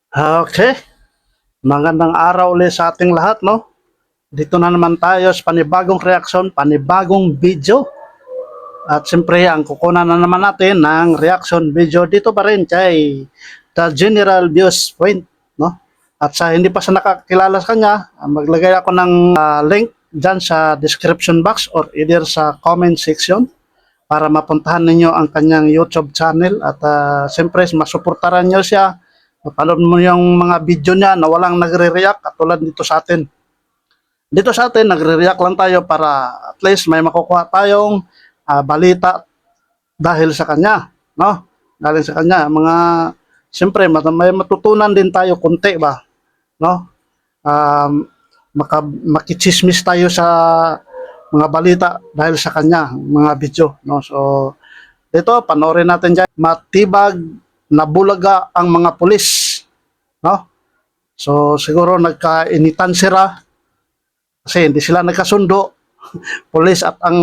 Okay, magandang araw ulit sa ating lahat, no? Dito na naman tayo sa panibagong reaction, panibagong video. At siyempre, ang kukunan na naman natin ng reaction video dito pa rin kay The General Views Point, no? At sa hindi pa sa nakakilala sa kanya, maglagay ako ng link dyan sa description box or either sa comment section para mapuntahan ninyo ang kanyang YouTube channel at siyempre masuportaran nyo siya. Mapanood mo yung mga video niya na walang nagre-react katulad dito sa atin. Dito sa atin, nagre-react lang tayo para at least may makukuha tayong balita dahil sa kanya. No? Dahil sa kanya. Siyempre, may matutunan din tayo konti ba? No? Makichismis tayo sa mga balita dahil sa kanya, mga video. No? So, dito, panoorin natin dyan. Matibag na bulaga ang mga pulis, no? So siguro nagkainitan sila kasi hindi sila nagkasundo, pulis at ang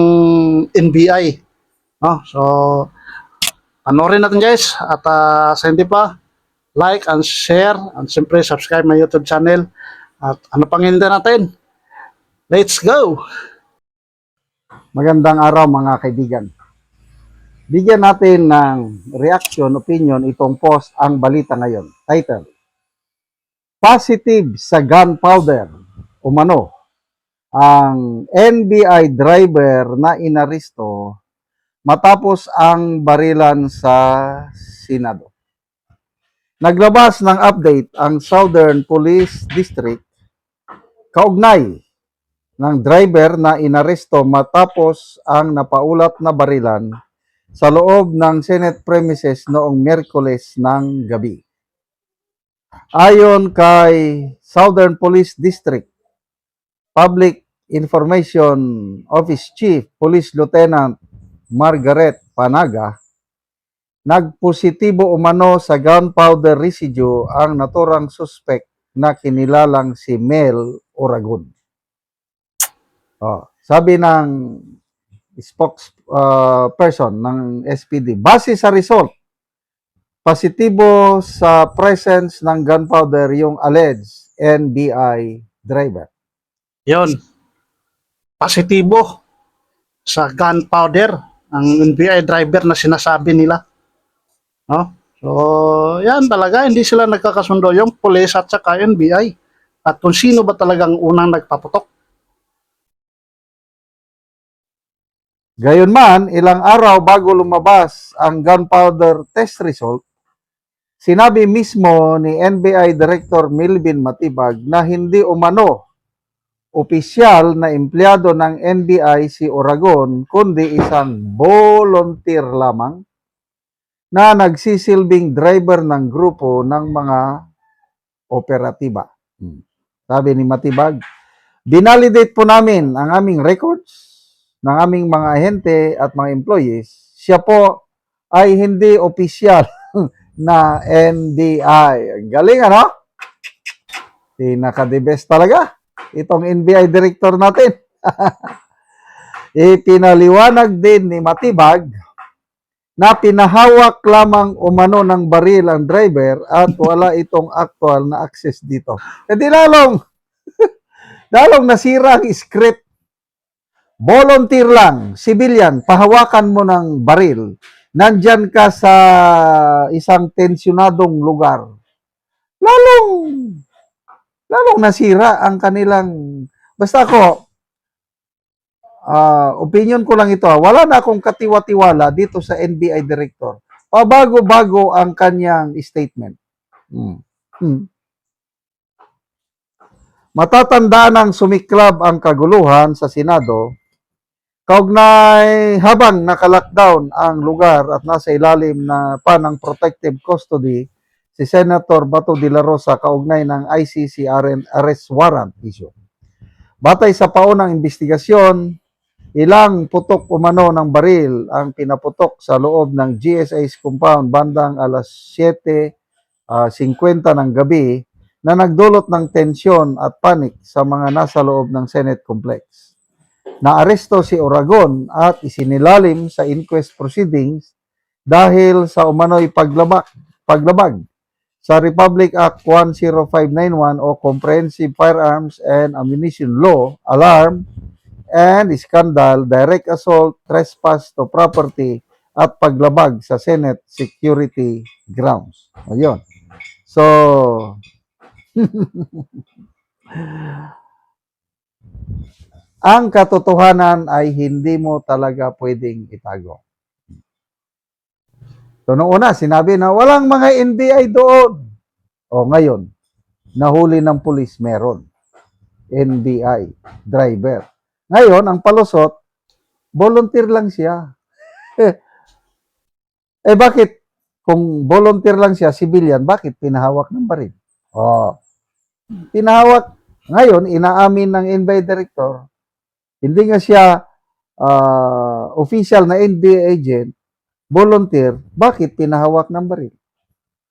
NBI, no? So panoorin natin guys at sa hindi pa, like and share and siyempre subscribe my YouTube channel at ano pang hindi natin. Let's go! Magandang araw mga kaibigan. Bigyan natin ng reaction, opinion itong post ang balita ngayon. Title, Positive sa gunpowder, umano, ang NBI driver na inaresto matapos ang barilan sa Senado. Naglabas ng update ang Southern Police District kaugnay ng driver na inaresto matapos ang napaulat na barilan sa loob ng Senate premises noong Miyerkules ng gabi. Ayon kay Southern Police District Public Information Office Chief Police Lieutenant Margaret Panaga, nagpositibo umano sa gunpowder residue ang naturang suspect na kinilalang si Mel Oragon. Sabi ng spokesperson ng SPD, base sa result, positibo sa presence ng gunpowder yung alleged NBI driver. Yon, positibo sa gunpowder ang NBI driver na sinasabi nila, no? So yan talaga, hindi sila nagkakasundo yung pulis at saka NBI at kung sino ba talagang unang nagpaputok. Gayunman, ilang araw bago lumabas ang gunpowder test result, sinabi mismo ni NBI Director Melvin Matibag na hindi umano opisyal na empleyado ng NBI si Oragon, kundi isang volunteer lamang na nagsisilbing driver ng grupo ng mga operatiba. Sabi ni Matibag, binalidate po namin ang aming records ng aming mga ahente at mga employees. Siya po ay hindi opisyal na NBI. Galing, ano? Pinaka-the best talaga itong NBI director natin. Ipinaliwanag din ni Matibag na pinahawak lamang umano ng baril ang driver at wala itong actual na access dito. Hindi lalong nasira ang script. Volunteer lang, civilian, pahawakan mo ng baril. Nandyan ka sa isang tensyonadong lugar. Lalong nasira ang kanilang, basta ako, opinion ko lang ito, wala na akong katiwa-tiwala dito sa NBI director. Pabago-bago ang kanyang statement. Matatandaan ng sumiklab ang kaguluhan sa Senado kaugnay habang naka-lockdown ang lugar at nasa ilalim na ng protective custody si Senator Bato de la Rosa kaugnay ng ICC arrest warrant issue. Batay sa paunang investigasyon, ilang putok umano ng baril ang pinaputok sa loob ng GSI's compound bandang alas 7:50 ng gabi na nagdulot ng tensyon at panik sa mga nasa loob ng Senate complex. Naaresto si Oragon at isinilalim sa inquest proceedings dahil sa umano'y paglabag sa Republic Act 10591 o Comprehensive Firearms and Ammunition Law, alarm and scandal, direct assault, trespass to property, at paglabag sa Senate security grounds. Ayun. So, ang katotohanan ay hindi mo talaga pwedeng itago. So, noong una, sinabi na walang mga NBI doon. O ngayon, nahuli ng pulis, meron. NBI, driver. Ngayon, ang palusot, volunteer lang siya. Bakit? Kung volunteer lang siya, civilian, bakit pinahawak ng baril? Oh, pinahawak. Ngayon, inaamin ng NBI director, hindi nga siya official na NBI agent, volunteer, bakit pinahawak ng baril?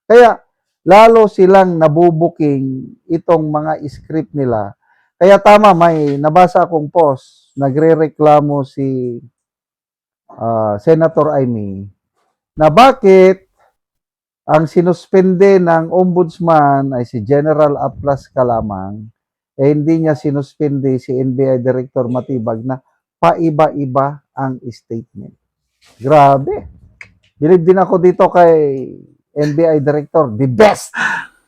Kaya, lalo silang nabubuking itong mga script nila. Kaya tama, may nabasa akong post, nagre-reklamo si Senator Amy, na bakit ang sinuspende ng ombudsman ay si General Aplas ka lamang, hindi niya sinuspende si NBI Director Matibag na paiba-iba ang statement. Grabe. Bilib din ako dito kay NBI Director, the best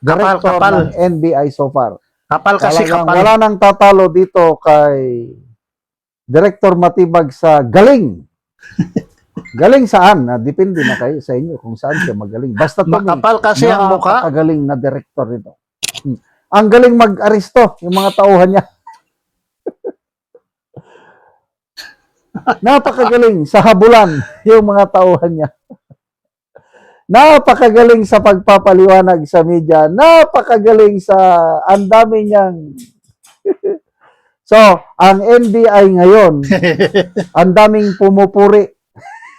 director Kapal. ng NBI so far. Kapal kasi Talagang kapal. wala nang tatalo dito kay Director Matibag sa galing. Galing saan? Depende na kayo sa inyo kung saan siya magaling. Basta to Makapal kasi ang mukha. Napakagaling na director nito. Ang galing mag-aresto yung mga tauhan niya. Napakagaling sa habulan yung mga tauhan niya. Napakagaling sa pagpapaliwanag sa media. Napakagaling sa ang dami niyang So, ang NBI ngayon, ang daming pumupuri.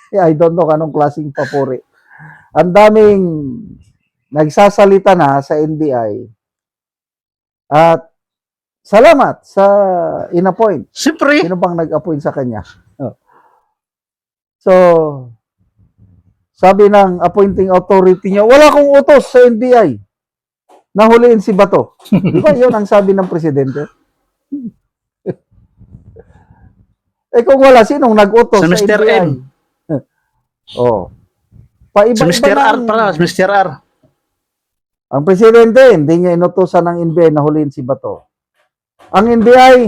I don't know anong klaseng papuri. Ang daming nagsasalita na sa NBI. At salamat sa in-appoint. Siyempre. Sino bang nag-appoint sa kanya? So, sabi ng appointing authority niya, wala akong utos sa NBI. Nahuliin si Bato. Di ba yun ang sabi ng presidente? Kung wala, sinong nag-utos Sa sa Mr. NBI? M. Oh. Si Paiba-iba Mr. R ng- para, si Mr. R. Ang presidente, hindi niya inutusan ng NBI na huliin si Bato. Ang NBI,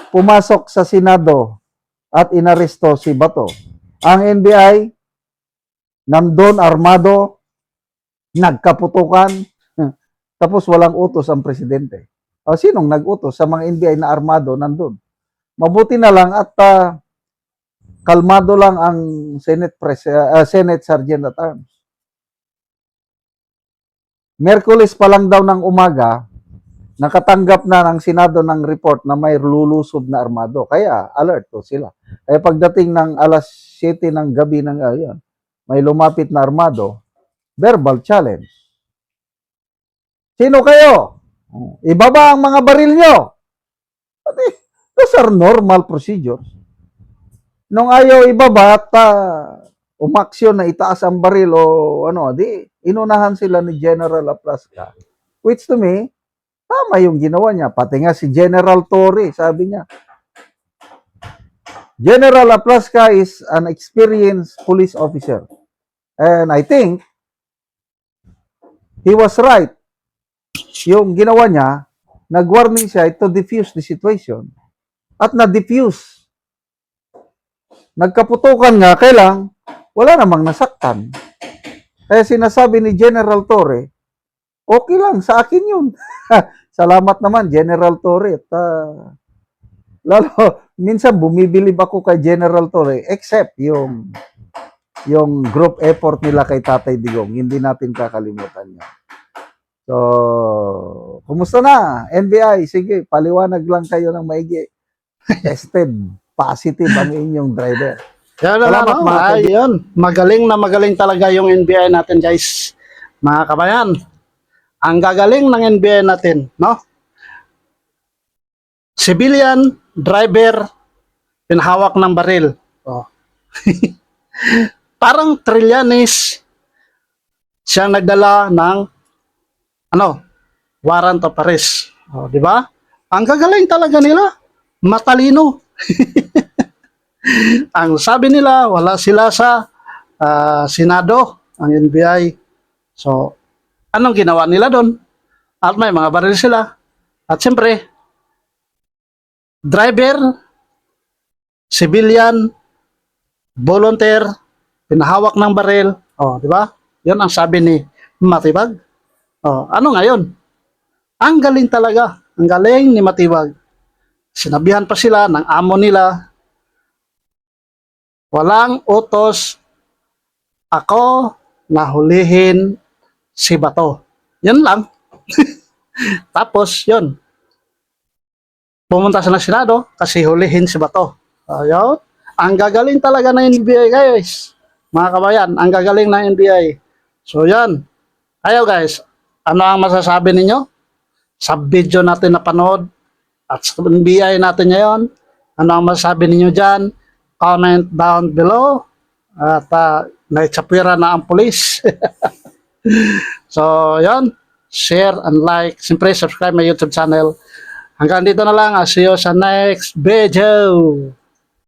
pumasok sa Senado at inaresto si Bato. Ang NBI, nandun armado, nagkaputukan, tapos walang utos ang presidente. O sinong nag-utos sa mga NBI na armado nandun? Mabuti na lang at kalmado lang ang Senate Sergeant at Arms. Merkulis pa lang daw ng umaga, nakatanggap na ng Senado ng report na may lulusob na armado. Kaya alert to sila. Kaya pagdating ng alas 7 ng gabi ng ayun, may lumapit na armado, verbal challenge. Sino kayo? Ibaba ang mga baril nyo. Those are normal procedures. Nung ayaw ibaba at umaksyon na itaas ang baril o ano, di inunahan sila ni General Aplasca. Which to me, tama yung ginawa niya. Pati nga si General Torre, sabi niya, General Aplasca is an experienced police officer. And I think he was right. Yung ginawa niya, nag-warning siya to defuse the situation. At na-defuse. Nagkaputukan nga, kailang wala namang nasaktan. Kaya sinasabi ni General Torre, okay lang, sa akin yun. Salamat naman, General Torre. At, lalo, minsan bumibilib ako kay General Torre, except yung group effort nila kay Tatay Digong. Hindi natin kakalimutan yan. So, kumusta na? NBI, sige, paliwanag lang kayo ng maigi. Tested, positive ang inyong driver. Yan na Salamat, lang, mga ayun. Magaling na magaling talaga yung NBI natin, guys. Mga kabayan. Ang gagaling ng NBI natin, no? Civilian, driver, pinahawak ng baril. Oh. Parang Trillanes. siyang nagdala ng ano, warrant of arrest. O, di ba? Ang gagaling talaga nila. Matalino. Ang sabi nila, wala sila sa Senado, ang NBI. So, anong ginawa nila doon? At may mga baril sila. At siyempre, driver, civilian, volunteer, pinahawak ng baril. O, di ba? Yun ang sabi ni Matibag. O, ano ngayon? Ang galing talaga. Ang galing ni Matibag. Sinabihan pa sila ng amo nila, walang utos ako na hulihin si Bato. Yan lang. Tapos, yun. Pumunta sa Senado kasi hulihin si Bato. Ayun. Ang gagaling talaga ng NBI, guys. Mga kabayan, ang gagaling ng NBI. So, yan. Ayo, guys. Ano ang masasabi ninyo sa video natin na panood at sa NBI natin ngayon? Ano ang masasabi ninyo dyan? Comment down below. At naitsapwira na ang pulis. So, yan. Share and like. Siyempre, subscribe my YouTube channel. Hanggang dito na lang. See you sa next video.